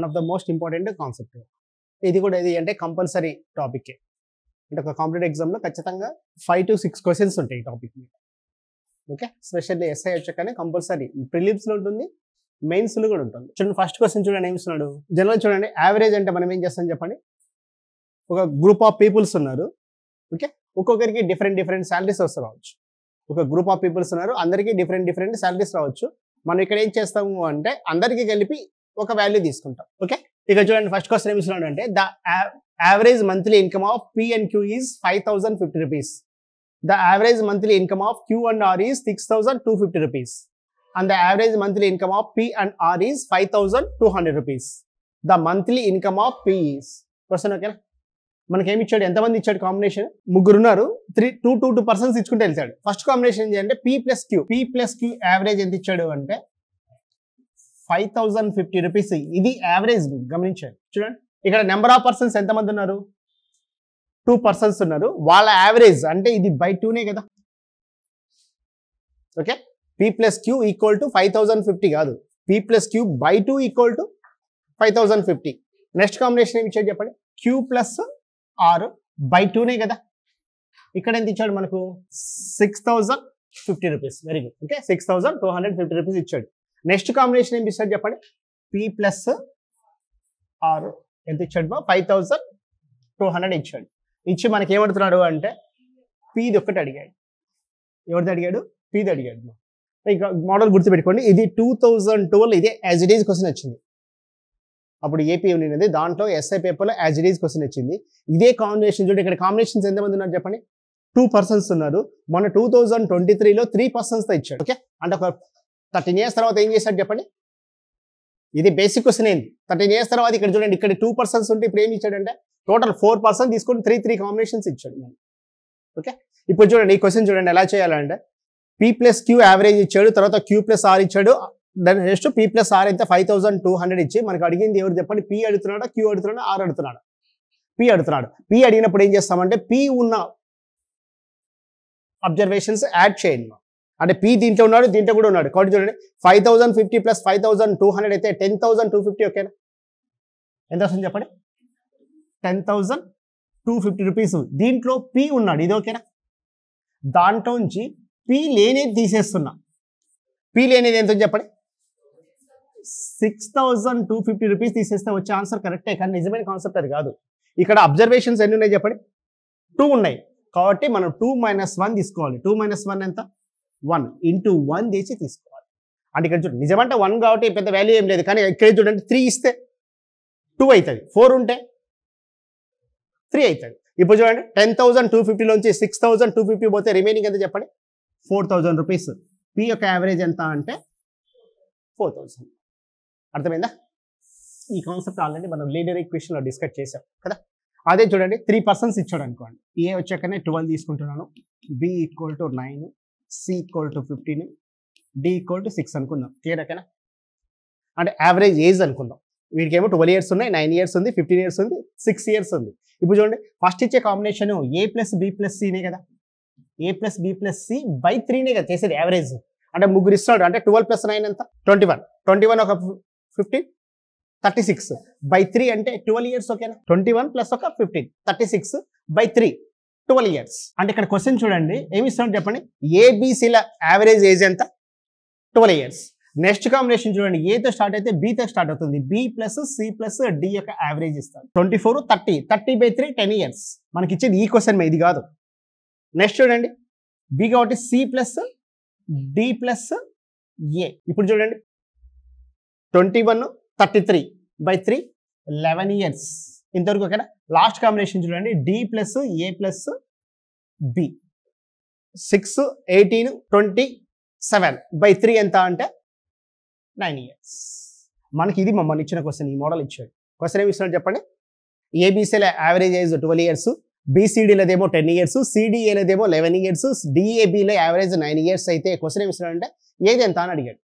Of the most important concept. ఇది కూడా ఇది అంటే కంపల్సరీ టాపిక్. అంటే ఒక కాంపిటేటివ్ ఎగ్జామ్లో ఖచ్చితంగా 5 to 6 క్వశ్చన్స్ ఉంటాయి ఈ టాపిక్ మీద. ఓకే, స్పెషల్లీ ఎస్ఐ వచ్చాకనే కంపల్సరీ ప్రిలిమ్స్లో ఉంటుంది, మెయిన్స్లో కూడా ఉంటుంది. చూడండి ఫస్ట్ క్వశ్చన్ చూడండి ఏమి ఇస్తున్నాడు. జనరల్ చూడండి, యావరేజ్ అంటే మనం ఏం చేస్తాం చెప్పండి. ఒక గ్రూప్ ఆఫ్ పీపుల్స్ ఉన్నారు. ఓకే, ఒక్కొక్కరికి డిఫరెంట్ శాలరీస్ రావచ్చు. ఒక గ్రూప్ ఆఫ్ పీపుల్స్ ఉన్నారు, అందరికీ డిఫరెంట్ శాలరీస్ రావచ్చు. మనం ఇక్కడ ఏం చేస్తాము అంటే అందరికీ కలిపి ఒక వాల్యూ తీసుకుంటాం. ఓకే, ఇక్కడ చూడండి ఫస్ట్ క్వశ్చన్ ఏమి ఇస్తున్నాడు అంటే the average monthly income of P and Q is 5,050 rupees. The average monthly income of Q and R is 6,250 rupees. And the average monthly income of P and R is 5,200 rupees. The monthly income of P is. Question okay? మనకి ఏమి ఇచ్చాడు, ఎంతమంది ఇచ్చాడు combination? ముగ్గురు ఉన్నారు. 2 persons ఇచ్చుకుంటే వెళ్తాడు. First combination ఏంటి అంటే P plus Q. P plus Q average ఎంత ఇచ్చాడు అంటే 5,050 rupees. ఇది యావరేజ్ గమనించాడు. చూడండి ఇక్కడ నెంబర్ ఆఫ్ పర్సన్స్ ఎంతమంది ఉన్నారు? 2 పర్సన్స్ ఉన్నారు. వాళ్ళ యావరేజ్ అంటే ఇది బై 2నే కదా. Okay, P plus Q equal to 5,050 కాదు, P plus Q by 2 equal to 5,050. Next combination ఏమి ఇచ్చాడు చెప్పండి, Q plus R బై 2నే కదా. ఇక్కడ ఎంత ఇచ్చాడు మనకు 6,050 rupees. Very good. Okay, 6,250 rupees ఇచ్చాడు. నెక్స్ట్ కాంబినేషన్ ఏమి ఇచ్చాడు చెప్పండి, P plus R ఎంత ఇచ్చాడు? 5,200 ఇచ్చాడు. ఇచ్చి మనకి ఏమడుతున్నాడు అంటే పీది ఒక్కటి అడిగాడు. ఎవరిది అడిగాడు? పీది అడిగాడు. ఇంకా మోడల్ గుర్తుపెట్టుకోండి, ఇది 2012 ఇదే యాజ్ ఇట్ ఈజ్ క్వశ్చన్ వచ్చింది. అప్పుడు ఏపీ ఉన్నది, దాంట్లో ఎస్ఐ పేపర్లో యాజ్ ఇట్ ఈజ్ క్వశ్చన్ వచ్చింది. ఇదే కాంబినేషన్ చూడండి. ఇక్కడ కాంబినేషన్స్ ఎంతమంది ఉన్నారు చెప్పండి, 2 పర్సన్స్ ఉన్నారు. మన 2023లో 3 పర్సన్స్తో ఇచ్చాడు. ఓకే, అంటే ఒక 13 years తర్వాత ఏం చేశాడు చెప్పండి. ఇది బేసిక్ క్వశ్చన్ ఏంటి, 13 years తర్వాత ఇక్కడ చూడండి, ఇక్కడ 2 పర్సన్స్ ఉంటే ఇప్పుడు ఏమి ఇచ్చాడంటే టోటల్ 4 పర్సన్స్ తీసుకొని 3 కాంబినేషన్స్ ఇచ్చాడు. ఓకే, ఇప్పుడు చూడండి ఈ క్వశ్చన్ చూడండి ఎలా చేయాలంటే P plus Q యావరేజ్ ఇచ్చాడు, తర్వాత Q plus R ఇచ్చాడు, దాని నెక్స్ట్ P plus R అయితే 5,200 ఇచ్చి మనకు అడిగింది ఎవరు చెప్పండి, P అడుగుతున్నాడా, Q అడుగుతున్నాడా, R అడుగుతున్నాడా? P అడుగుతున్నాడు. P అడిగినప్పుడు ఏం చేస్తామంటే P ఉన్న అబ్జర్వేషన్స్ యాడ్ చేయండి. అంటే P దీంట్లో ఉన్నాడు, దీంట్లో కూడా ఉన్నాడు. కాబట్టి చూడండి 5,050 plus 5,200 అయితే 10,250. ఓకేనా, ఎంత వస్తుంది చెప్పండి, 10,250 rupees. దీంట్లో P ఉన్నాడు, ఇది ఓకేనా. దాంట్లో నుంచి P లేనేది తీసేస్తున్నా. P లేనేది ఎంత చెప్పండి, 6,250 rupees తీసేస్తే వచ్చే ఆన్సర్ కరెక్టే, కానీ నిజమైన కాన్సెప్ట్ అది కాదు. ఇక్కడ అబ్జర్వేషన్స్ ఎన్ని ఉన్నాయి చెప్పండి, 2 ఉన్నాయి. కాబట్టి మనం 2 - 1 తీసుకోవాలి. 2 - 1 ఎంత, 1 into 1 తీసి తీసుకోవాలి. అంటే ఇక్కడ చూడండి నిజమంటే 1 కాబట్టి పెద్ద వాల్యూ ఏం లేదు, కానీ ఇక్కడ చూడండి 3 ఇస్తే 2 అవుతుంది, 4 ఉంటే 3 అవుతుంది. ఇప్పుడు చూడండి 10,250లోంచి 6,250 పోతే రిమైనింగ్ ఎంత చెప్పండి, 4,000 rupees. P యొక్క యావరేజ్ ఎంత అంటే 4,000. అర్థమైందా? ఈ కాన్సెప్ట్ ఆల్రెడీ మనం లీనియర్ ఈక్వేషన్లో డిస్కస్ చేసాం కదా. అదే చూడండి 3 పర్సన్స్ ఇచ్చాడు అనుకోండి. ఏ వచ్చాకనే 12 తీసుకుంటున్నాను, B equal to 9, C equal to 15, D equal to 6 అనుకుందాం. క్లియర్ ఓకేనా? అంటే యావరేజ్ ఏజ్ అనుకుందాం. వీడికేమో 12 years ఉన్నాయి, 9 years ఉంది, 15 years ఉంది, 6 years ఉంది. ఇప్పుడు చూడండి ఫస్ట్ ఇచ్చే combination A plus B plus Cనే కదా. A plus B plus C by 3నే కదా చేసేది యావరేజ్. అంటే ముగ్గురు ఇస్తాడు, అంటే 12 plus 9 ఎంత, 21. 21 ఒక 15, 36 by 3 అంటే 12 years. ఓకేనా, 21 plus ఒక 15, 36 by 3, 12 years. అంటే ఇక్కడ క్వశ్చన్ చూడండి ఏమి ఇస్తాడు చెప్పండి, ABCల యావరేజ్ ఏజ్ ఎంత, 12 years. నెక్స్ట్ కాంబినేషన్ చూడండి, ఏతో స్టార్ట్ అయితే బీతో స్టార్ట్ అవుతుంది, B plus C plus D యొక్క యావరేజ్ ఇస్తాడు. 24, 30, 30 by 3, 10 years. మనకి ఇచ్చేది ఈ క్వశ్చన్ ఇది కాదు. నెక్స్ట్ చూడండి B కాబట్టి C plus D plus A. ఇప్పుడు చూడండి 21, 33 by 3, 11 years. ఇంతవరకు ఓకేనా. లాస్ట్ కాంబినేషన్ చూడండి D plus A plus B, 6, 18, 27 by 3 ఎంత అంటే 9 years. మనకి ఇది మమ్మల్ని ఇచ్చిన క్వశ్చన్, ఈ మోడల్ ఇచ్చాడు. క్వశ్చన్ ఏమి ఇస్తున్నాడు చెప్పండి, ఏబీసీల యావరేజ్ ఏజ్ 12 years, బీసీడీలదేమో 10 years, సిడిఏలదేమో 11 years, డిఏబీలో యావరేజ్ 9 years అయితే క్వశ్చన్ ఏమి ఇస్తున్నాడు అంటే ఏది ఎంత అని అడిగాడు.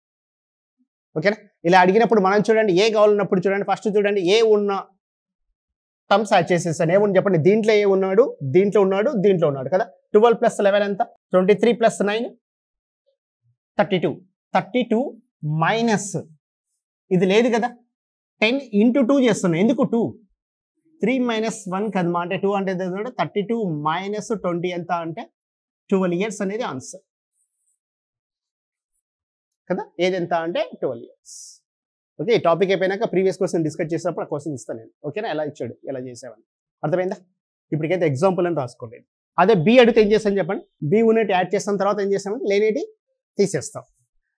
ఓకేనా. ఇలా అడిగినప్పుడు మనం చూడండి ఏ కావాలన్నప్పుడు చూడండి ఫస్ట్ చూడండి ఏ ఉన్న టర్మ్స్ యాడ్ చేసేస్తాను. ఏముంది చెప్పండి, దీంట్లో ఏ ఉన్నాడు, దీంట్లో ఉన్నాడు, దీంట్లో ఉన్నాడు కదా. 12 + 11 ఎంత, 23 + 9 32, 32 మైనస్ ఇది లేదు కదా, 10 ఇంటూ 2 చేస్తున్నాం. ఎందుకు 2? 3 మైనస్ 1 కదమ్మా, అంటే 2 అంటే 32 మైనస్ 20 ఎంత అంటే 12 ఇయర్స్ అనేది ఆన్సర్ కదా. ఏది ఎంత అంటే 12 ఇయర్స్. ఓకే, ఈ టాపిక్ అయిపోయినాక ప్రీవియస్ క్వశ్చన్ డిస్కస్ చేసినప్పుడు ఆ క్వశ్చన్ ఇస్తాను నేను. ఓకేనా, ఎలా ఇచ్చాడు, ఎలా చేసావని అర్థమైందా? ఇప్పటికైతే ఎగ్జాంపుల్ అని రాసుకోలేదు. అదే బి అడిగితే ఏం చేస్తాను చెప్పండి. బి ఉన్నట్టు యాడ్ చేస్తాం, తర్వాత ఏం చేస్తాం, లేనేటి తీసేస్తాం.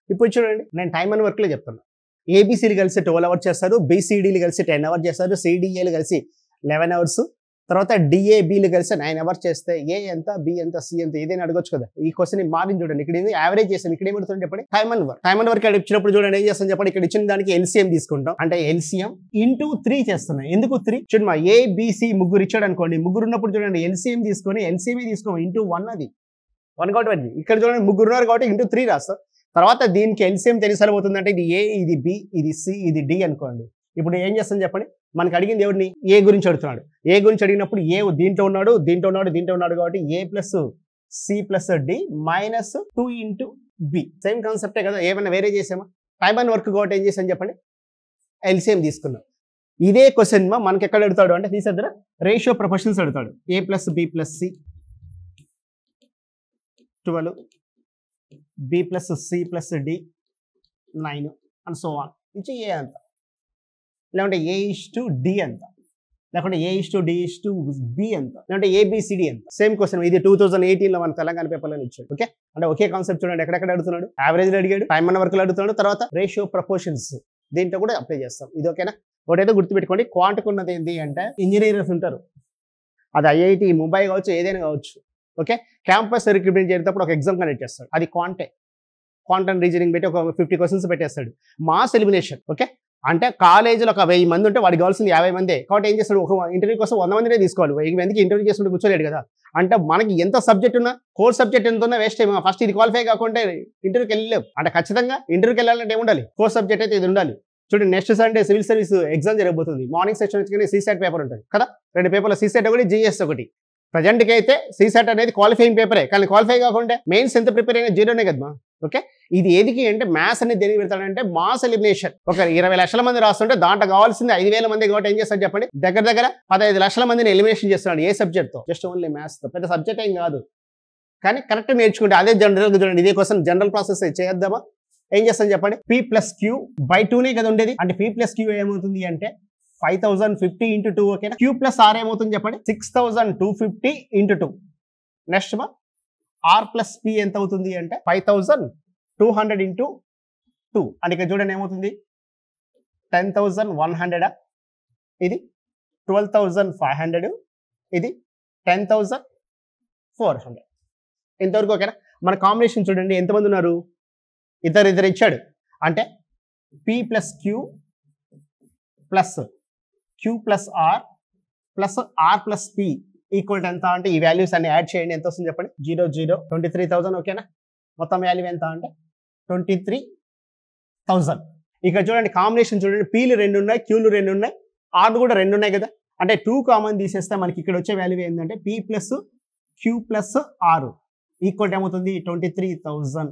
ఇప్పుడు చూడండి, నేను టైమ్ అండ్ వర్క్లో చెప్తున్నా. ఏబిసిలు కలిసి 12 అవర్స్ చేస్తారు, బీసీడీలు కలిసి 10 అవర్స్ చేస్తారు, సిడిఏలు కలిసి 11 అవర్స్, తర్వాత డిఏబిలు కలిసి 9 అవర్స్ చేస్తే ఏ ఎంత, బి ఎంత, సి ఎంత, ఏదైనా అడగొచ్చు కదా. ఈ క్వశ్చన్ మారింది చూడండి. ఇక్కడ యావరేజ్ చేసాం, ఇక్కడ ఏమడుతుంది చెప్పండి, time and work. Time and work ఇచ్చినప్పుడు చూడండి ఏం చేస్తాం చెప్పండి. ఇక్కడ ఇచ్చిన దానికి ఎల్సిఎం తీసుకుంటాం, అంటే ఎల్సిఎం ఇంటూ 3 చేస్తున్నాం. ఎందుకు 3? చూడండి, మా ఏబిసి ముగ్గురు ఇచ్చాడు అనుకోండి, ముగ్గురు ఉన్నప్పుడు చూడండి ఎల్సిఎం తీసుకొని ఎల్సిఎం తీసుకోండి ఇంటూ 1, అది 1 కాబట్టి ఇక్కడ చూడండి ముగ్గురు ఉన్నారు కాబట్టి ఇంటూ 3 రాస్తాం. తర్వాత దీనికి ఎల్సిఎం తెలిసరిపోతుంది అంటే ఇది ఏ, ఇది బి, ఇది సి, ఇది డి అనుకోండి. ఇప్పుడు ఏం చేస్తాం చెప్పండి, మనకు అడిగింది ఎవరిని, ఏ గురించి అడుగుతున్నాడు. ఏ గురించి అడిగినప్పుడు ఏ దీంట్లో ఉన్నాడు, దీంట్లో ఉన్నాడు, దీంట్లో ఉన్నాడు కాబట్టి A plus C plus D minus 2 into B. Same కాన్సెప్టే కదా, ఏమైనా వేరే చేసామా? టైమ్ అండ్ వర్క్ కాబట్టి ఏం చేసాం చెప్పండి, ఎల్సిఎం తీసుకున్నాం. ఇదే క్వశ్చన్ మనకి ఎక్కడ అడుగుతాడు అంటే తీసేద్దరా, రేషియో ప్రపోర్షన్స్ అడుగుతాడు. A plus B plus C 12, B plus C plus D 9 and so on. నుంచి ఏ అంత, లేకుంటే ఏ ఇస్ టు డి ఎంత, లేకుంటే A is to D is to B ఎంత, లేకుంటే ఏబిసిడి ఎంత. సేమ్ క్వశ్చన్ ఇది 2018లో మన తెలంగాణ పేపర్లో ఇచ్చాడు. ఓకే, అంటే ఒకే కాన్సెప్ట్ చూడండి, ఎక్కడెక్కడ అడుగుతున్నాడు, యావరేజ్ అడిగాడు, టైమ్ అండ్ వర్క్ అడుగుతున్నాడు, తర్వాత రేషియో ప్రపోర్షన్స్ దీంట్లో కూడా అప్లై చేస్తాం. ఇది ఓకేనా. ఒకటైతే గుర్తుపెట్టుకోండి, క్వాంటిక్ ఉన్నది ఏంటి అంటే ఇంజనీర్స్ ఉంటారు, అది ఐఐటి ముంబై కావచ్చు, ఏదైనా కావచ్చు. ఓకే, క్యాంపస్ రిక్రూట్మెంట్ చేసేటప్పుడు ఒక ఎగ్జామ్ కండక్ట్ చేస్తాడు, అది క్వాంటమ్ రీజనింగ్ పెట్టి ఒక 50 క్వశ్చన్స్ పెట్టేస్తాడు. Mass elimination. ఓకే, అంటే కాలేజీలో ఒక 1000 మంది ఉంటే వాడికి కావాల్సింది 50 మంది. కాబట్టి ఏం చేస్తాడు, ఒక ఇంటర్వ్యూ కోసం 100 మందినే తీసుకోవాలి. 1000 మందికి ఇంటర్వ్యూ చేసుకుంటే కూర్చోలేడు కదా. అంటే మనకి ఎంత సబ్జెక్ట్ ఉన్నా, కోర్ సబ్జెక్ట్ ఎంత ఉన్నా వేస్ట్ ఏమో. ఫస్ట్ ఇది క్వాలిఫై కాకుండా ఇంటర్వ్యూకి వెళ్ళలేవు. అంటే ఖచ్చితంగా ఇంటర్వ్యూకి వెళ్ళాలంటే ఏముండాలి, కోర్ సబ్జెక్ట్ అయితే ఇది ఉండాలి. చూడండి, next Sunday civil service exam జరగబోతుంది. మార్నింగ్ సెక్షన్ వచ్చి సీసెట్ పేపర్ ఉంటుంది కదా, 2 పేపర్లు, సీసెట్ ఒకటి, జిఎస్ ఒకటి. ప్రజెంట్కి అయితే సీసెట్ అనేది క్వాలిఫైయింగ్ పేపరే, కానీ క్వాలిఫై కాకుండా మెయిన్స్ ఎంత ప్రిపేర్ అయినా 0నే కదమ్మా. ఓకే, ఇది ఏదికి అంటే మ్యాథ్స్ అనేది దేనికి పెడతాడంటే మాస్ ఎలిమినేషన్. ఒక 20 లక్షల మంది రాస్తుంటే దాంట్లో కావాల్సింది 5000 మంది కాబట్టి ఏం చేస్తాడు చెప్పండి, దగ్గర 15 లక్షల మందిని ఎలిమినేషన్ చేస్తున్నాడు. ఏ సబ్జెక్ట్ తో? జస్ట్ ఓన్లీ మ్యాథ్స్ తో. పెద్ద సబ్జెక్ట్ ఏం కాదు, కానీ కరెక్ట్ నేర్చుకుంటే అదే జనరల్. చూడండి, ఇదే క్వశ్చన్ జనరల్ ప్రాసెస్ చేద్దామా? ఏం చేస్తాం చెప్పండి, P ప్లస్ క్యూ బై 2నే కదా ఉండేది. అంటే P ప్లస్ క్యూ ఏమవుతుంది అంటే 5050 ఇంటూ 2. ఓకేనా, క్యూ ప్లస్ ఆర్ ఏమవుతుంది చెప్పండి, 6250 into 2. Next R plus P ఎంత అవుతుంది అంటే 5200 ఇంటూ 2. అంటే ఇక్కడ చూడండి ఏమవుతుంది, 10100, ఇది 12500, ఇది 10400. ఇంతవరకు ఓకేనా. మన కాంబినేషన్ చూడండి ఎంతమంది ఉన్నారు, ఇద్దరు ఇచ్చాడు. అంటే P plus Q plus Q plus R plus R plus P equal ఎంత అంటే ఈ వాల్యూస్ అన్ని యాడ్ చేయండి, ఎంత వస్తుంది చెప్పండి, 23,000. ఓకేనా, మొత్తం వాల్యూ ఎంత అంటే 23,000. ఇక్కడ చూడండి కాంబినేషన్ చూడండి, పీలు 2 ఉన్నాయి, క్యూలు 2 ఉన్నాయి, ఆర్లు కూడా 2 ఉన్నాయి కదా. అంటే 2 కామన్ తీసేస్తే మనకి ఇక్కడ వచ్చే వాల్యూ ఏంటంటే P plus Q plus R equal ఏమవుతుంది 23,000.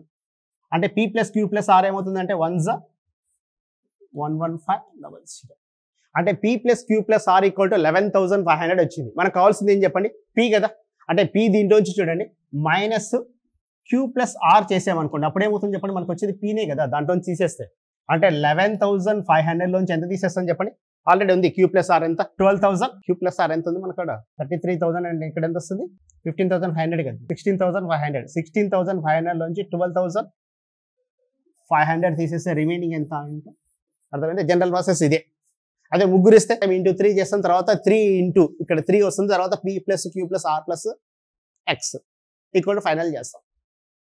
అంటే P plus Q plus R ఏమవుతుంది అంటే 11500. అంటే P plus Q plus R equal to 11,500 వచ్చింది. మనకు కావాల్సింది ఏం చెప్పండి, P కదా. అంటే P దీంట్లోంచి చూడండి మైనస్ క్యూ ప్లస్ ఆర్ చేసామనుకోండి, అప్పుడు ఏమవుతుంది చెప్పండి, మనకు వచ్చేది Pనే కదా, దాంట్లోంచి తీసేస్తే. అంటే 11,500 లోంచి ఎంత తీసేస్తాం చెప్పండి, ఆల్రెడీ ఉంది క్యూ ప్లస్ ఆర్ ఎంత 12,000. క్యూ ప్లస్ ఆర్ ఎంత ఉంది మనకు అక్కడ 33,000. అంటే ఇక్కడ ఎంత వస్తుంది 15,500 కదా, 16,500. 16,500 లోంచి 12,500 తీసేస్తే రిమైనింగ్ ఎంత అంటే అర్థమైంది. జనరల్ ప్రాసెస్ ఇదే. అదే ముగ్గురు ఇస్తే ఇంటూ 3 చేస్తాం, తర్వాత 3 ఇంటూ ఇక్కడ 3 వస్తుంది, తర్వాత P plus Q plus R plus X equal to final చేస్తాం.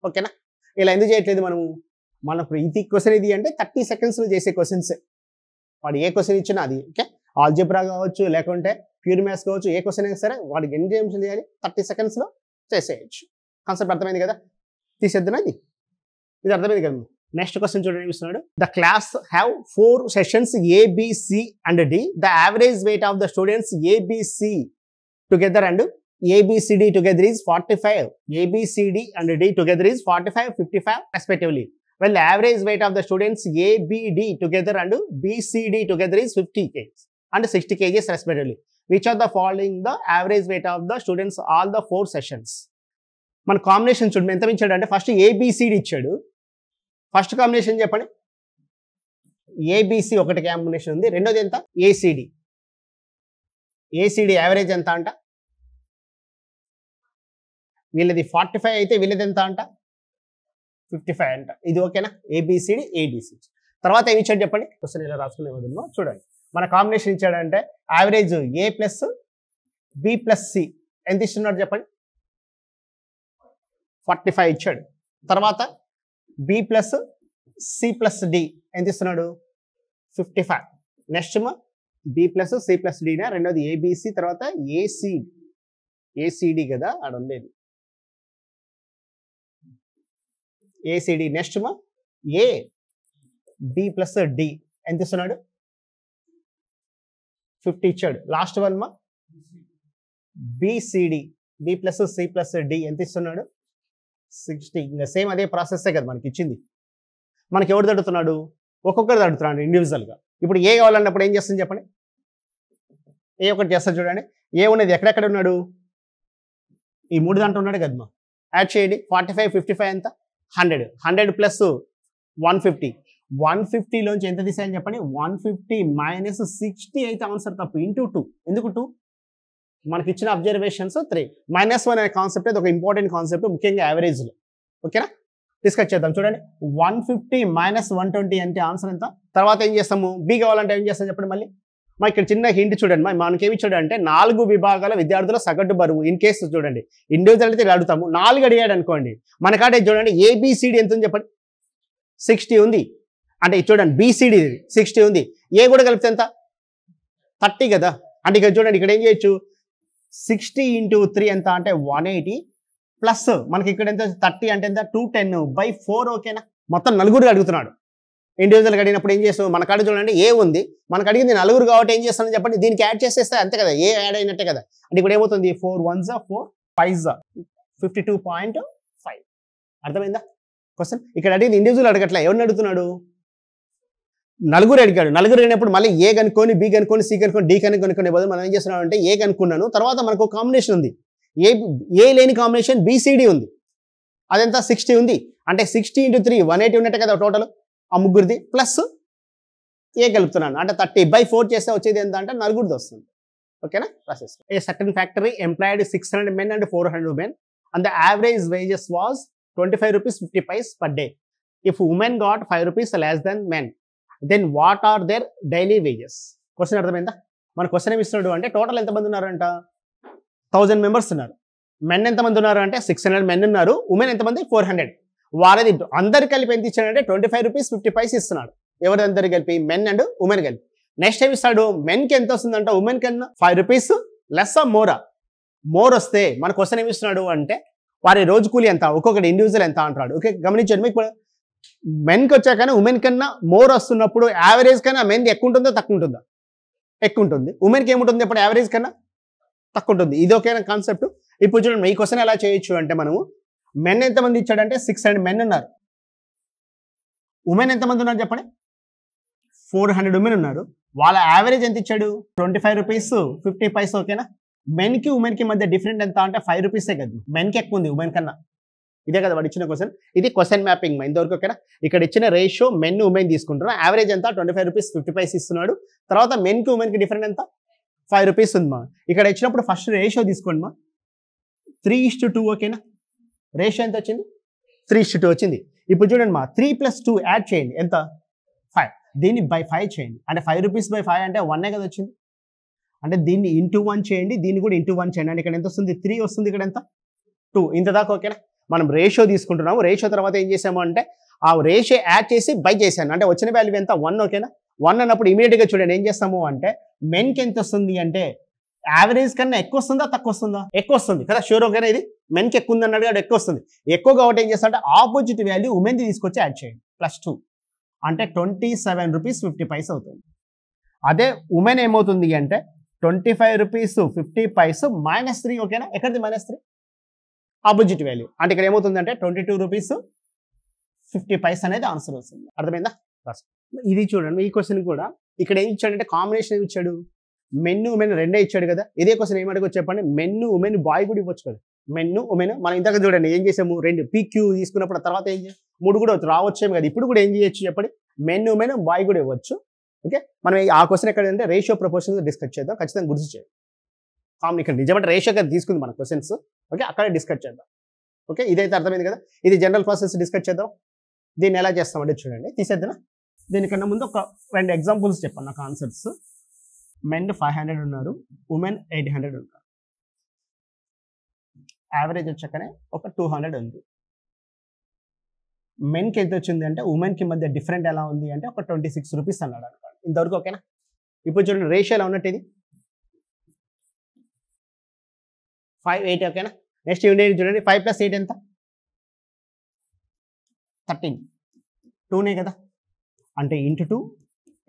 ఓకేనా, ఇలా ఎందుకు చేయట్లేదు మనకు ఇది క్వశ్చన్ ఇది అంటే 30 సెకండ్స్లో చేసే క్వశ్చన్స్. వాడు ఏ క్వశ్చన్ ఇచ్చినా అది ఓకే, ఆల్జీబ్రా కావచ్చు, లేకుంటే ప్యూర్ మ్యాథ్స్ కావచ్చు, ఏ క్వశ్చన్ అయినా సరే వాడికి ఎన్ని గేమ్స్ చేయాలి 30 సెకండ్స్లో చేసేయచ్చు. కాన్సెప్ట్ అర్థమైంది కదా, తీసేద్దునా ఇది అర్థమైంది కదా. నెక్స్ట్ క్వశ్చన్ చూడండి ఇస్తున్నాడు, the class have 4 sessions ABC and D. The average weight of the students ABC together and ABCD together is 45. ABCD and D together is 45, 55 respectively. When the average weight of the students A, B, D together and B, C, D together is 50 kg and 60 kg respectively. Which are the following the average weight of the students all the 4 sessions? మన combination చూడండి ఎంత ఇచ్చాడు అంటే first A B C D ఇచ్చాడు. First combination చెప్పండి. ABC ఒకటి combination ఉంది. రెండోది ఎంత? ఏసిడి. ఏసిడి యావరేజ్ ఎంత అంట? వీళ్ళది 45 అయితే వీళ్ళది ఎంత అంట? 55 అంట. ఇది ఓకేనా? ఏబిసిడి ఏడిసి. తర్వాత ఏమి ఇచ్చాడు చెప్పండి. క్వశ్చన్ ఇలా రాసుకునే వదిలిమో చూడండి. మన కాంబినేషన్ ఇచ్చాడంటే average A plus B plus C ఎంత ఇస్తున్నాడు చెప్పండి. 45 ఇచ్చాడు. తర్వాత B plus C plus D ఎంత ఇస్తున్నాడు? 55. Next B plus C plus డినా, రెండోది ఏబిసి, తర్వాత ఏసిడి కదా ఆడ ఉండేది ACD. Next A B plus D ఎంత ఇస్తున్నాడు? 50 ఇచ్చాడు. Last one BCD B plus C plus D ఎంత ఇస్తున్నాడు? 60. ఇంకా సేమ్ అదే ప్రాసెస్సే కదా మనకి ఇచ్చింది. మనకి ఎవరు తడుతున్నాడు? ఒక్కొక్కరు తడుతున్నాడు ఇండివిజువల్గా. ఇప్పుడు ఏ కావాలన్నప్పుడు ఏం చేస్తుంది చెప్పండి. ఏ ఒకటి చేస్తారు చూడండి. ఏ ఉన్నది ఎక్కడెక్కడ ఉన్నాడు? ఈ 3 దాంట్లో ఉన్నాడు కదమ్మా. యాడ్ చేయండి. 45 55 ఎంత? 100. 100 ప్లస్ 150. 150లోంచి ఎంత తీసాయని చెప్పండి. 150 మైనస్ 60 అయితే ఆన్సర్ తప్పు. ఇంటూ 2. ఎందుకు 2? మనకి ఇచ్చిన అబ్జర్వేషన్స్ 3. -1 అనే కాన్సెప్ట్ అది ఒక ఇంపార్టెంట్ కాన్సెప్ట్, ముఖ్యంగా యావరేజ్లో. ఓకేనా? డిస్కస్ చేద్దాం. చూడండి 150 మైనస్ 120 అంటే ఆన్సర్ ఎంత? తర్వాత ఏం చేస్తాము? బి కావాలంటే ఏం చేస్తాం చెప్పండి. మళ్ళీ మా ఇక్కడ చిన్న హింట్ చూడండి. మనకి ఏమి ఇచ్చాడు అంటే 4 విభాగాల విద్యార్థుల సగటు బరువు. ఇన్ కేసు చూడండి ఇండివిజువల్ అయితే అడుగుతాము. 4 అడిగాడు అనుకోండి. మన కాడ చూడండి ఏబిసిడి ఎంత ఉంది చెప్పండి. 60 ఉంది. అంటే చూడండి బిసిడి 60 ఉంది. ఏ కూడా కలిపితే ఎంత? 30 కదా. అంటే ఇక్కడ చూడండి ఇక్కడ ఏం చేయొచ్చు. 60 ఇంటూ 3 ఎంత అంటే 180 ప్లస్ మనకి ఇక్కడ ఎంత 30 అంటే ఎంత 210/4. ఓకేనా? మొత్తం 4 అడుగుతున్నాడు. ఇండివిజువల్గా అడిగినప్పుడు ఏం చేస్తాం? మన కాడ చూడండి ఏ ఉంది, మనకు అడిగింది 4 కాబట్టి ఏం చేస్తానని చెప్పండి. దీనికి యాడ్ చేసేస్తే అంతే కదా, ఏ యాడ్ అయినట్టే కదా. అంటే ఇప్పుడు ఏమవుతుంది? 4 1s 4 5s 52.5. అర్థమైందా క్వశ్చన్? ఇక్కడ అడిగింది ఇండివిజువల్ అడగట్లే. ఎవరిని అడుగుతున్నాడు? 4 అడిగాడు. 4 అడిగినప్పుడు మళ్ళీ ఏ కనుక్కొని బి కనుక్కొని సి కనుక్కొని డి కనుక్కొని బదులు మనం ఏం చేస్తున్నాం అంటే ఏ కనుక్కున్నాను. తర్వాత మనకు కాంబినేషన్ ఉంది. ఏ లేని కాంబినేషన్ బిసిడి ఉంది. అదెంత? 60 ఉంది. అంటే 60 ఇంటూ 3 180 ఉన్నట్టే కదా టోటల్. ఆ ముగ్గురిది ప్లస్ ఏ కలుపుతున్నాను అంటే 30/4 చేస్తే వచ్చేది ఎంత అంటే 4 వస్తుంది. ఓకేనా? Process. A certain factory employed 600 men and 400 women and the average wages was 25 rupees 50 paise per day. If women got 5 rupees less than men, then what are their daily wages? Question అర్థమైందా? మన question ఏమి ఇస్తున్నాడు అంటే total ఎంతమంది ఉన్నారంట? 1000 members ఉన్నారు. Men ఎంతమంది ఉన్నారు అంటే 600 men ఉన్నారు. ఉమెన్ ఎంతమంది? 400. వారది అందరు కలిపి ఎంత ఇచ్చాడంటే 25 rupees 50 paise ఇస్తున్నాడు. ఎవరి అందరు కలిపి? మెన్ అండ్ ఉమెన్ కలిపి. నెక్స్ట్ ఏమి ఇస్తాడు? మెన్కి ఎంత వస్తుందంట? ఉమెన్ కన్నా 5 rupees లెస్ మోరా. మోర్ వస్తే మన క్వశ్చన్ ఏమి ఇస్తున్నాడు అంటే వారి రోజు కూలి ఎంత, ఒక్కొక్కటి ఇండివిజువల్ ఎంత అంటాడు. ఓకే, గమనించండి. మీకు మెన్కి వచ్చాకనే ఉమెన్ కన్నా మోర్ వస్తున్నప్పుడు యావరేజ్ కన్నా మెన్ది ఎక్కువ ఉంటుందో తక్కువ ఉంటుందా? ఎక్కువ ఉంటుంది. ఉమెన్కి ఏముంటుంది అప్పుడు యావరేజ్ కన్నా తక్కువ ఉంటుంది. ఇది ఓకేనా కాన్సెప్ట్? ఇప్పుడు చూడండి ఈ క్వశ్చన్ ఎలా చేయొచ్చు అంటే మనము మెన్ ఎంతమంది ఇచ్చాడంటే 600 men ఉన్నారు. ఉమెన్ ఎంతమంది ఉన్నారు చెప్పండి? 400 women ఉన్నారు. వాళ్ళ యావరేజ్ ఎంత ఇచ్చాడు? 25 rupees 50 paise. ఓకేనా? మెన్కి ఉమెన్కి మధ్య డిఫరెంట్ ఎంత అంటే 5 rupees కదా. మెన్కి ఎక్కువ ఉంది ఉమెన్ కన్నా. ఇదే కదా వాడు ఇచ్చిన క్వశ్చన్. ఇది క్వశ్చన్ మ్యాపింగ్ ఇంతవరకు. ఓకేనా? ఇక్కడ ఇచ్చిన రేషియో మెన్ ఉమెన్ తీసుకుంటున్నాం. యావరేజ్ ఎంత? 25 rupees 50 paise ఇస్తున్నాడు. తర్వాత మెన్కి ఉమెన్కి డిఫరెంట్ ఎంత? 5 rupees ఉంది మా. ఇక్కడ ఇచ్చినప్పుడు ఫస్ట్ రేషియో తీసుకోండి మా. 3:2. ఓకేనా? రేషియో ఎంత వచ్చింది? 3:2 వచ్చింది. ఇప్పుడు చూడండి మా 3 + 2 యాడ్ చేయండి. ఎంత? 5. దీన్ని by 5 చేయండి. అంటే 5 rupees by 5 అంటే 1 కదా వచ్చింది. అంటే దీన్ని ఇంటూ 1 చేయండి, దీన్ని కూడా ఇంటూ 1 చేయండి. అంటే ఇక్కడ ఎంత వస్తుంది? 3 వస్తుంది. ఇక్కడ ఎంత? 2. ఇంత దాకా. ఓకేనా? మనం రేషియో తీసుకుంటున్నాము. రేషియో తర్వాత ఏం చేసాము అంటే ఆ రేషియో యాడ్ చేసి బై చేశాను. అంటే వచ్చిన వాల్యూ ఎంత? 1. ఓకేనా? 1 అన్నప్పుడు ఇమీడియట్గా చూడండి ఏం చేస్తాము అంటే మెన్కి ఎంత వస్తుంది అంటే యావరేజ్ కన్నా ఎక్కువ వస్తుందా తక్కువ వస్తుందా? ఎక్కువ వస్తుంది కదా. షూర్. ఓకేనా? ఇది మెన్కి ఎక్కువ ఉంది అన్నాడు, ఎక్కువ వస్తుంది. ఎక్కువ కాబట్టి ఏం చేస్తా అంటే ఆపోజిట్ వాల్యూ ఉమెన్ది తీసుకొచ్చి యాడ్ చేయండి. +2 అంటే 27 rupees 50 paise అవుతుంది. అదే ఉమెన్ ఏమవుతుంది అంటే 25 rupees 50 paise -3. ఓకేనా? ఎక్కడిది -3? Opposite value. అంటే ఇక్కడ ఏమవుతుంది అంటే 22 rupees 50 పైస్ అనేది ఆన్సర్ వస్తుంది. అర్థమైందా? ఇది చూడండి, ఈ క్వశ్చన్ కూడా ఇక్కడ ఏం ఇచ్చాడంటే కాంబినేషన్ ఏమి ఇచ్చాడు, మెన్ ఉమెన్ రెండే ఇచ్చాడు కదా. ఇదే క్వశ్చన్ ఏం అడగొచ్చు చెప్పండి, మెన్ ఉమెన్ బాయ్ కూడా ఇవ్వచ్చు కదా. మెన్ ఉమెన్ మనం ఇంతగా చూడండి ఏం చేసాము, 2 PQ తీసుకున్నప్పుడు తర్వాత ఏం చేయాలి, 3 కూడా రావచ్చేమో కదా. ఇప్పుడు కూడా ఏం చేయొచ్చు చెప్పండి, మెన్ ఉమెన్ బాయ్ కూడా ఇవ్వచ్చు. ఓకే, మనం ఆ క్వశ్చన్ ఎక్కడ అంటే రేషియో ప్రపోర్షన్ డిస్కస్ చేద్దాం, ఖచ్చితంగా గుర్తు చేయాలి. ఇక్కడ నిజమంటే రేషియో కదా తీసుకుంది మన క్వశ్చన్స్. ఓకే, అక్కడే డిస్కస్ చేద్దాం. ఓకే, ఇదైతే అర్థమైంది కదా. ఇది జనరల్ ప్రాసెస్ డిస్కస్ చేద్దాం. దీన్ని ఎలా చేస్తామంటే చూడండి, తీసేద్దాం. దీనికన్నా ముందు ఒక 2 ఎగ్జాంపుల్స్ చెప్పండి నాకు ఆన్సర్స్. మెన్ 500 ఉన్నారు, ఉమెన్ 800 ఉన్నారు. యావరేజ్ వచ్చాకనే ఒక 200 ఉంది. మెన్కి ఎంత వచ్చింది అంటే ఉమెన్కి మధ్య డిఫరెంట్ ఎలా ఉంది అంటే ఒక 26 రూపీస్ అన్నాడు అనుకోండి. ఇంతవరకు ఓకేనా? ఇప్పుడు చూడండి రేషియో ఎలా ఉన్నట్టు, ఇది 5:8 ఓకేనా. నెక్స్ట్ చూడండి 5 + 8 ఎంత, 13, 2నే కదా. అంటే ఇంటూ 2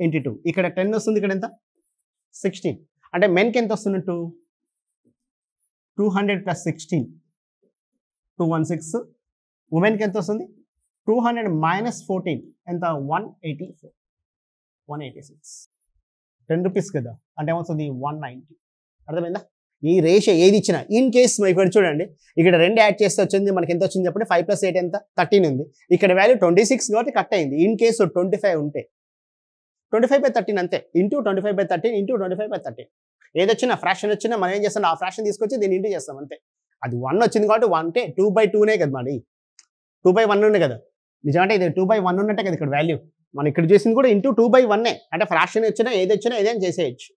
ఇంటూ 2, ఇక్కడ 10 వస్తుంది, ఇక్కడ ఎంత 16. అంటే మెన్కి ఎంత వస్తున్నట్టు 200 + 16 216. ఉమెన్కి ఎంత వస్తుంది 200 - 14 ఎంత 186. 10 రూపీస్ కదా, అంటే ఏమవుతుంది 190. అర్థమైందా? ఈ రేషియో ఏది ఇచ్చినా ఇన్ కేస్ ఇక్కడ చూడండి, ఇక్కడ 2 యాడ్ చేస్తే వచ్చింది మనకి ఎంత వచ్చింది చెప్పండి, 5 + 8 ఎంత 13 ఉంది. ఇక్కడ వాల్యూ 26 కాబట్టి కట్ అయింది. ఇన్ కేసు 25 ఉంటే 25/13 అంతే, ఇంటూ 25/13 ఇంటూ 25/13. ఏదొచ్చినా ఫ్రాక్షన్ వచ్చినా మనం ఏం చేస్తాం, ఆ ఫ్రాక్షన్ తీసుకొచ్చి దీన్ని ఇంటూ చేస్తాం అంతే. అది 1 వచ్చింది కాబట్టి 1 అంటే 2/2నే కదా మరి, 2/1 ఉంది కదా. నిజమంటే ఇది 2/1 ఉన్నట్టే కదా ఇక్కడ వాల్యూ. మనం ఇక్కడ చేసింది కూడా ఇంటూ 2/1 అంటే ఫ్రాక్షన్ వచ్చినా ఏది వచ్చినా ఏదైనా చేసేయచ్చు.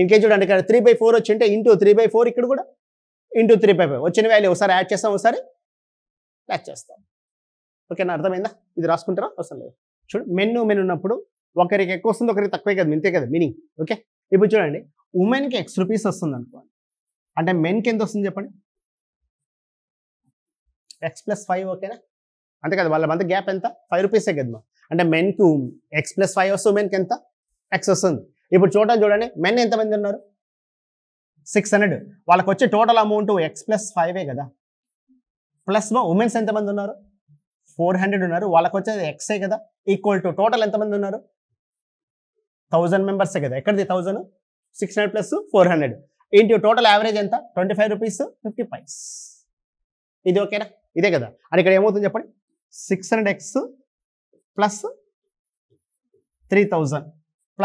ఇంకే చూడండి ఇక్కడ 3/4 వచ్చింటే ఇంటూ 3/4, ఇక్కడ కూడా ఇంటూ 3/5 వచ్చిన వాల్యూ ఒకసారి యాడ్ చేస్తాం, ఒకసారి యాడ్ చేస్తాం. ఓకేనా, అర్థమైందా? ఇది రాసుకుంటారా అవసరం లేదు. చూడు మెన్ ఉమెన్ ఉన్నప్పుడు ఒకరికి ఎక్కువ వస్తుంది, ఒకరికి తక్కువే కదా, ఇంతే కదా మీనింగ్. ఓకే, ఇప్పుడు చూడండి ఉమెన్కి X రూపీస్ వస్తుంది అనుకోండి, అంటే మెన్కి ఎంత వస్తుంది చెప్పండి, X + 5 ఓకేనా. అంతే కదా, వాళ్ళ మధ్య గ్యాప్ ఎంత 5 రూపీసే కదా. అంటే మెన్కు X + 5 వస్తుంది, ఉమెన్కి ఎంత X వస్తుంది. ఇప్పుడు టోటల్ చూడండి, మెన్ ఎంతమంది ఉన్నారు 600, వాళ్ళకి వచ్చే టోటల్ అమౌంట్ X + 5 కదా. ప్లస్ ఉమెన్స్ ఎంతమంది ఉన్నారు 400 ఉన్నారు, వాళ్ళకి వచ్చేది Xే కదా. ఈక్వల్ టు టోటల్ ఎంతమంది ఉన్నారు 1000 మెంబర్సే కదా. ఎక్కడిది 1000, 600 + 400 ఇంటూ టోటల్ యావరేజ్ ఎంత 25 రూపీస్ 50 పైస్. ఇది ఓకేనా, ఇదే కదా. అని ఇక్కడ ఏమవుతుంది చెప్పండి, 600x + 3000 +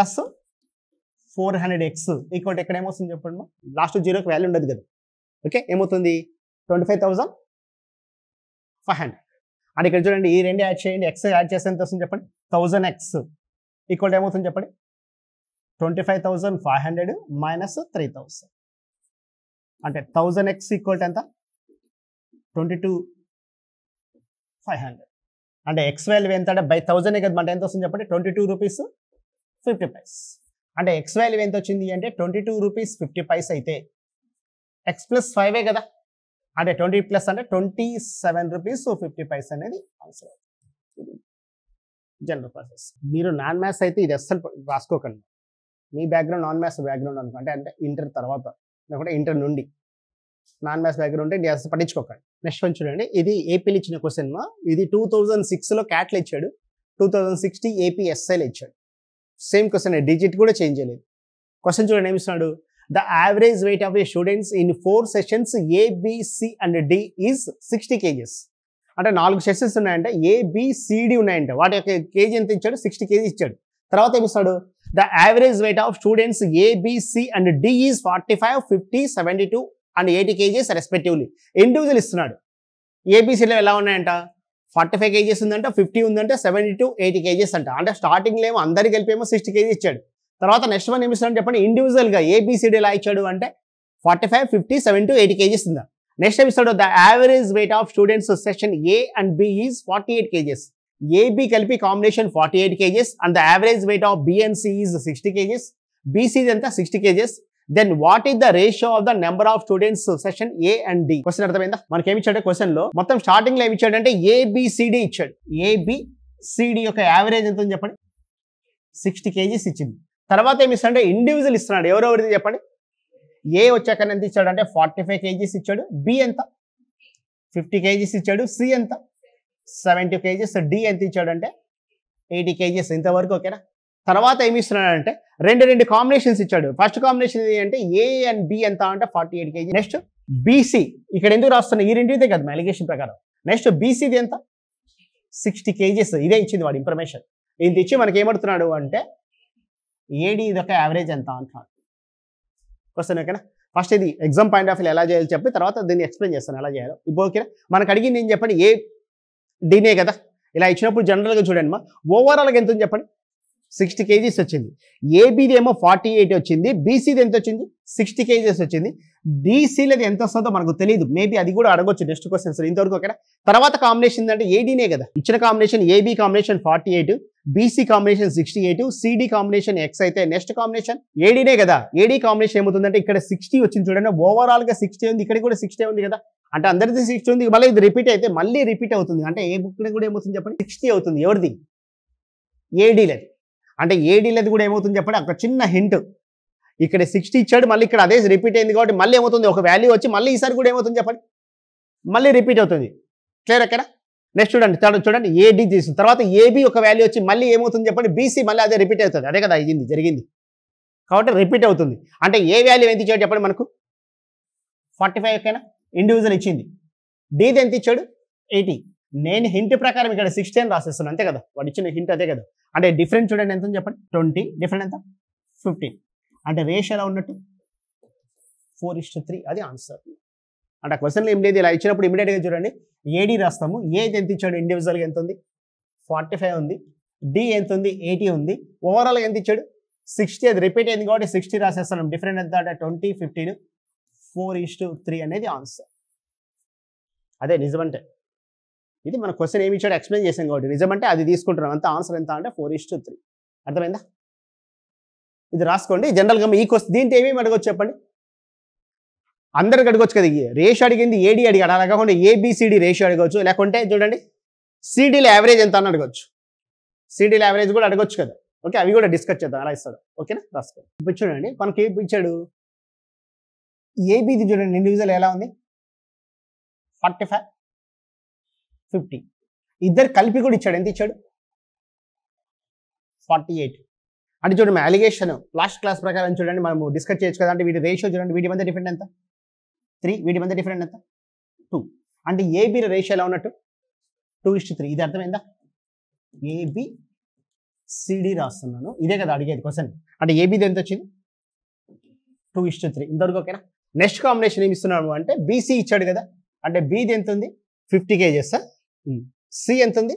400x ఈక్వల్ ఇక్కడ ఏమవుతుంది చెప్పండి, లాస్ట్ 0కి వాల్యూ ఉండదు కదా. ఓకే, ఏమవుతుంది 25,500. అని ఇక్కడ చూడండి ఈ 2 యాడ్ చేయండి, x యాడ్ చేస్తే ఎంత వస్తుంది చెప్పండి, 1000x ఈక్వల్ ఏమవుతుంది చెప్పండి, 25,500 - 3000 అంటే 1000x ఈక్వల్ ఎంత 22,500. అంటే x వాల్యూ ఎంత అంటే బై 1000 కదా, అంటే ఎంత వస్తుంది చెప్పండి 22 రూపీస్ 50 పైస్. అంటే x వాల్యూ ఎంత వచ్చింది అంటే 22 రూపీస్ 50 పైస్ అయితే x + 5 కదా, అంటే 20 ప్లస్ అంటే 27 రూపీస్ 50 పైస్ అనేది ఆన్సర్. General process. మీరు నాన్ మ్యాథ్స్ అయితే ఇది అస్సలు రాసుకోకండి. మీ బ్యాక్గ్రౌండ్ నాన్ మ్యాథ్స్ బ్యాక్గ్రౌండ్ అనుకుంటే, అంటే ఇంటర్ తర్వాత లేకుంటే ఇంటర్ నుండి నాన్ మ్యాథ్స్ బ్యాక్గ్రౌండ్ ఉంటే అసలు పట్టించుకోకండి. నెక్స్ట్ వన్ చూడండి, ఇది ఏపీలో ఇచ్చిన క్వశ్చన్. ఇది 2006లో క్యాట్లో ఇచ్చాడు, 2060 ఏపీ ఎస్ఐలో ఇచ్చాడు. సేమ్ క్వశ్చన్, డిజిట్ కూడా చేంజ్ చేయలేదు. క్వశ్చన్ చూడండి ఏమి ఇస్తున్నాడు, the average weight of A students in 4 sessions ABC and D is 60 kgs. అంటే 4 సెషన్స్ ఉన్నాయంటే ABCD ఉన్నాయంటే వాటి యొక్క కేజీ ఎంత ఇచ్చాడు 60 kg ఇచ్చాడు. తర్వాత ఏమి ఇస్తాడు, the average weight of students ABC and D is 45, 50, 72 and 80 kgs respectively. Individual ఇస్తున్నాడు. ఏబిసిలో ఎలా ఉన్నాయంట 45 kgs ఉందంట, 50 ఉందంటే, 72, 80 kgs అంట. అంటే స్టార్టింగ్లో ఏమో అందరికి కలిపేమో 60 kg ఇచ్చాడు. తర్వాత నెక్స్ట్ వన్ ఏమి ఇస్తాడు చెప్పండి, ఇండివిజువల్గా ABCD ఎలా ఇచ్చాడు అంటే 45, 50, 72, 80 kgs ఉందా. నెక్స్ట్ ఏమి ఇస్తాడు, the average weight of students section A and B is 48 kgs. AB కలిపి combination 48 kgs and the average weight of B and C is 60 kgs. BC అంతా 60 kgs. Then what is the ratio of the number of students section A and D. Question అర్థమైందా? మనకి ఏమి ఇచ్చాడు question లో, మొత్తం starting లో ఏమి ఇచ్చాడంటే ABCD ఇచ్చాడు. ABCD యొక్క యావరేజ్ ఎంత ఉంది చెప్పండి 60 kgs ఇచ్చింది. తర్వాత ఏమి ఇస్తాడంటే ఇండివిజువల్ ఇస్తున్నాడు. ఎవరెవరిది చెప్పండి, A వచ్చాక ఎంత ఇచ్చాడు అంటే 45 kgs ఇచ్చాడు, B ఎంత 50 kgs ఇచ్చాడు, C ఎంత 70 kgs, డి ఎంత ఇచ్చాడంటే 80 kgs, ఇంతవరకు ఓకేనా. తర్వాత ఏమి ఇస్తున్నాడంటే రెండు కాంబినేషన్స్ ఇచ్చాడు. ఫస్ట్ కాంబినేషన్ ఏంటంటే ఏ అండ్ బి ఎంత అంటే 48 kg. నెక్స్ట్ బీసీ ఇక్కడ ఎందుకు రాస్తున్నా, ఈ రెండింటిదే కదా అలిగేషన్ ప్రకారం. నెక్స్ట్ బీసీది ఎంత 60 kgs, ఇదే ఇచ్చింది వాడు ఇన్ఫర్మేషన్. ఇంత ఇచ్చి మనకి ఏమడుతున్నాడు అంటే ఏడి ఇది ఒక యావరేజ్ ఎంత అంటున్నాడు. వస్తాను ఓకేనా. ఫస్ట్ ఇది ఎగ్జామ్ పాయింట్ ఆఫ్ వ్యూ ఎలా చేయాలో చెప్పి తర్వాత దీన్ని ఎక్స్ప్లెయిన్ చేస్తాను ఎలా చేయాలో. ఇప్పుడు ఓకేనా. మనకు అడిగింది నేను చెప్పండి ఏ డీనే కదా, ఇలా ఇచ్చినప్పుడు జనరల్గా చూడండి మా ఓవరాల్గా ఎంత చెప్పండి 60 kgs వచ్చింది. ఏబీది ఏమో 48 వచ్చింది, బీసీది ఎంత వచ్చింది 60 kgs వచ్చింది. డీసీలది ఎంత వస్తుందో మనకు తెలియదు, మేబీ అది కూడా అడగొచ్చు నెక్స్ట్ క్వశ్చన్స్ ఇంతవరకు ఓకేనా. తర్వాత కాంబినేషన్ అంటే ఏడీనే కదా ఇచ్చిన combination, AB combination 48, BC combination 68, CD combination X అయితే నెక్స్ట్ కాంబినేషన్ ఏడీనే కదా. ఏడీ కాంబినేషన్ ఏమవుతుందంటే ఇక్కడ 60 వచ్చింది చూడండి, ఓవరాల్ గా 60 ఉంది, ఇక్కడ కూడా 60 ఉంది కదా. అంటే అందరిది 60 ఉంది, మళ్ళీ ఇది రిపీట్ అయితే మళ్ళీ రిపీట్ అవుతుంది. అంటే ఏ బుక్ కూడా ఏమవుతుంది చెప్పండి 60 అవుతుంది. ఎవరిది ఏడీలది. అంటే ఏడీలది కూడా ఏమవుతుంది చెప్పండి, ఒక చిన్న హింట్. ఇక్కడ 60 ఇచ్చాడు, మళ్ళీ ఇక్కడ అదే రిపీట్ అయింది కాబట్టి మళ్ళీ ఏమవుతుంది ఒక వాల్యూ వచ్చి మళ్ళీ ఈసారి కూడా ఏమవుతుంది చెప్పండి మళ్ళీ రిపీట్ అవుతుంది. క్లియర్ అక్కడ. నెక్స్ట్ చూడండి చూడండి ఏడి తీసుకున్న తర్వాత ఏబీ ఒక వాల్యూ వచ్చి మళ్ళీ ఏమవుతుంది చెప్పండి బీసీ మళ్ళీ అదే రిపీట్ అవుతుంది. అదే కదా ఇది జరిగింది కాబట్టి రిపీట్ అవుతుంది. అంటే ఏ వాల్యూ ఎంత ఇచ్చాడు చెప్పండి మనకు 45 ఓకేనా, ఇండివిజువల్ ఇచ్చింది. డీది ఎంత ఇచ్చాడు 80. నేను హింట్ ప్రకారం ఇక్కడ 60 అని రాసేస్తున్నాను అంతే కదా, వాడు ఇచ్చిన హింట్ అదే కదా. అంటే డిఫరెంట్ చూడండి ఎంత చెప్పండి 20, డిఫరెంట్ ఎంత 15. అంటే రేషియో ఎలా ఉన్నట్టు 4:3, అది ఆన్సర్. అంటే ఆ క్వశ్చన్లో ఏం లేదు, ఇలా ఇచ్చినప్పుడు ఇమీడియట్గా చూడండి ఏడి రాస్తాము. ఏది ఎంత ఇచ్చాడు ఇండివిజువల్గా ఎంత ఉంది 45 ఉంది, డి ఎంత ఉంది 80 ఉంది, ఓవరాల్గా ఎంత ఇచ్చాడు 60. అది రిపీట్ అయింది కాబట్టి 60 రాసేస్తున్నాం. డిఫరెంట్ ఎంత అంటే 20, 15, 4:3 అనేది ఆన్సర్. అదే నిజమంటే ఇది మన క్వశ్చన్ ఏమి ఇచ్చాడు ఎక్స్ప్లెయిన్ చేసాం కాబట్టి నిజమంటే అది తీసుకుంటున్నాం. అంత ఆన్సర్ ఎంత అంటే 4:3. అర్థమైందా. ఇది రాసుకోండి. జనరల్గా ఈ క్వశ్చన్ దీంట్లో ఏమేమి అడగొచ్చు చెప్పండి, అందరికి అడగొచ్చు కదా. రేషియో అడిగింది ఏడి అడిగాడు, అలా కాకుండా ఏబిసిడి రేషియో అడగవచ్చు, లేకుంటే చూడండి సిడీలో యావరేజ్ ఎంత అని అడగొచ్చు. సిడీలో యావరేజ్ కూడా అడగొచ్చు కదా. ఓకే, అవి కూడా డిస్కస్ చేద్దాం అలా ఇస్తాడు. ఓకేనా రాసుకోండి. ఇప్పుడు చూడండి మనకి ఏమి ఇచ్చాడు, ఏబిది చూడండి ఇండివిజువల్ ఎలా ఉంది 45, 50. ఇద్దరు కలిపి కూడా ఇచ్చాడు, ఎంత ఇచ్చాడు 48. అంటే చూడండి అలిగేషన్ లాస్ట్ క్లాస్ ప్రకారం చూడండి మనము డిస్కస్ చేయొచ్చు కదా. అంటే వీటి రేషియో చూడండి, వీటి మధ్య డిఫరెంట్ ఎంత 3, వీటి మధ్య డిఫరెంట్ ఎంత 2. అంటే ఏబి రేషియో ఎలా ఉన్నట్టు 2:3. ఇది అర్థమైందా. ఏబి సిడి రాస్తున్నాను, ఇదే కదా అడిగేది క్వశ్చన్. అంటే ఏబిది ఎంత వచ్చింది 2:3. ఇంతవరకు ఓకేనా. నెక్స్ట్ కాంబినేషన్ ఏమి ఇస్తున్నాము అంటే బీసీ ఇచ్చాడు కదా, అంటే బీది ఎంత ఉంది 50 kgs, సి ఎంత ఉంది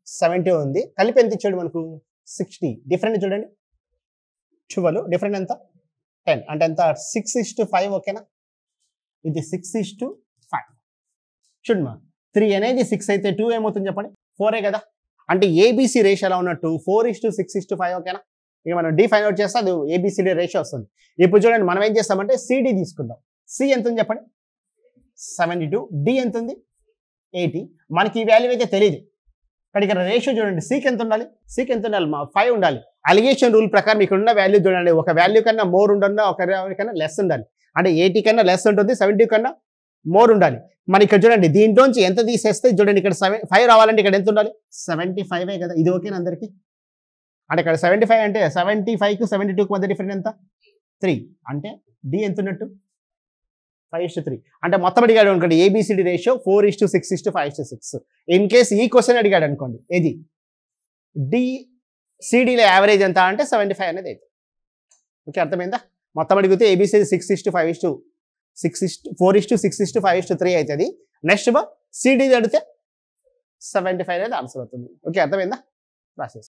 70 ఉంది, కలిపి ఎంత ఇచ్చాడు మనకు 60. డిఫరెంట్ చూడండి 12, డిఫరెంట్ ఎంత 10. అంటే ఎంత 6:5 ఓకేనా. ఇది 6:5 చూడమా. 3 అనేది 6 అయితే 2 ఏమవుతుంది చెప్పండి 4 కదా. అంటే ఏబిసి రేషియో ఎలా ఉన్నట్టు 4:6:5 ఓకేనా. ఇక మనం డి ఫైండ్ అవుట్ చేస్తే అది ఏబిసిడి రేషియో వస్తుంది. ఇప్పుడు చూడండి మనం ఏం చేస్తామంటే సిడి తీసుకుందాం. సి ఎంత ఉంది చెప్పండి 72, డి ఎంత ఉంది 80. మనకి ఈ వాల్యూ అయితే తెలియదు, కానీ ఇక్కడ రేషియో చూడండి సికి ఎంత ఉండాలి, సికి ఎంత ఉండాలి 5 ఉండాలి. అలిగేషన్ రూల్ ప్రకారం ఇక్కడ ఉన్న వాల్యూ చూడండి, ఒక వాల్యూ కన్నా మోర్ ఉండాలి, ఒక వాల్యూ కన్నా లెస్ ఉండాలి. అంటే 80 కన్నా లెస్ ఉంటుంది, 70 కన్నా మోర్ ఉండాలి. మరి ఇక్కడ చూడండి దీంట్లోంచి ఎంత తీసేస్తే చూడండి ఇక్కడ 5 రావాలంటే ఇక్కడ ఎంత ఉండాలి 75 కదా. ఇది ఓకేనా అందరికి. అంటే ఇక్కడ 75 అంటే 75కు 72కు మధ్య డిఫరెంట్ ఎంత 3. అంటే డి ఎంత ఉన్నట్టు 5:3. అంటే మొత్తం అడిగాడు అనుకోండి ఏబిసిడి రేషియో 4:6:5:6. ఇన్ కేసు ఈ క్వశ్చన్ అడిగాడు అనుకోండి ఏది డి సిడిలో యావరేజ్ ఎంత అంటే 75 అనేది అయితే. ఓకే అర్థమైందా. మొత్తం అడిగితే ఏబిసిడి 4:6:5:3 అవుతుంది. నెక్స్ట్ సిడి అడిగితే 75 అనేది ఆన్సర్ అవుతుంది. ఓకే అర్థమైందా. ప్రాసెస్